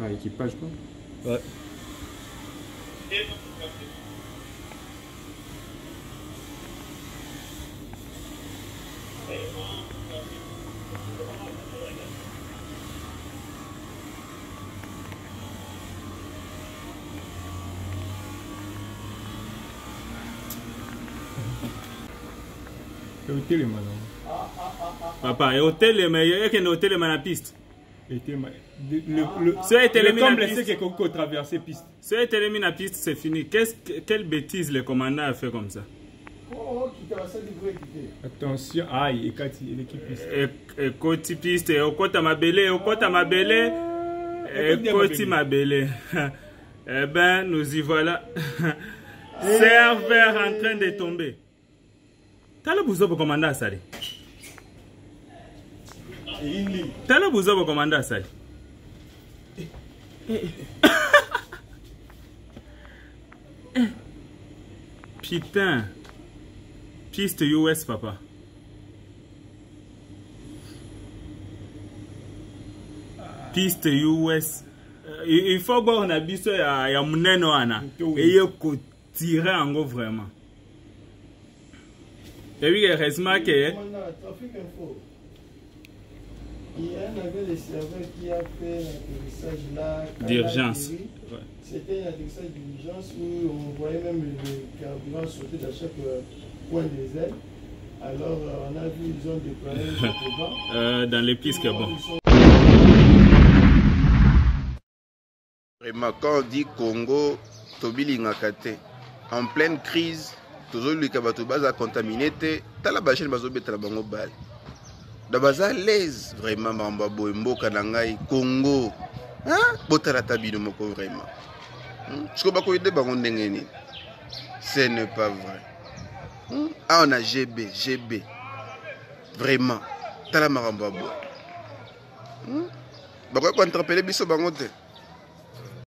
Ah, équipage quoi. Ouais. C'est au téléma non. Papa, et hôtel, mais il y a qu'un hôtel à la piste. Le comme blessé qui est traversé piste. Si elle termine la piste, c'est fini. Quelle bêtise le commandant a fait comme ça? Attention, aïe, et l'équipe piste. Et côté piste, et au côté ma belle, et côté ma belle. Eh ben, nous y voilà. Serveur en train de tomber. T'as le bouson pour commander à Sali. T'as le bouson pour commander à Sali. Putain. Piste US, papa. Piste US. Il faut voir on a vu ça, il y a mon ana. Et il faut tirer en gros vraiment. Et oui, heureusement que. Il y a un avion de serveur qui a fait l'atterrissage là. D'urgence. C'était un atterrissage d'urgence où on voyait même le carburant sauter dans chaque coin des ailes. Alors on a vu ils ont déployé le dans les pistes, bon. Vraiment, quand on dit Congo, Tobili Ngakate, en pleine crise, toujours le Kabatoubaz a contaminé, t'as la bâche, bazo bête la bango bal. Dabaza l'aise, vraiment, Mambabo, Mboka Nangai, Congo. Hein? Botala tabino moko vraiment. Je crois pas que bango ndengeni. Ce n'est pas vrai. Ah, on a GB. Vraiment. T'as la Marambabo. Bakwa contre pelé biso bango te.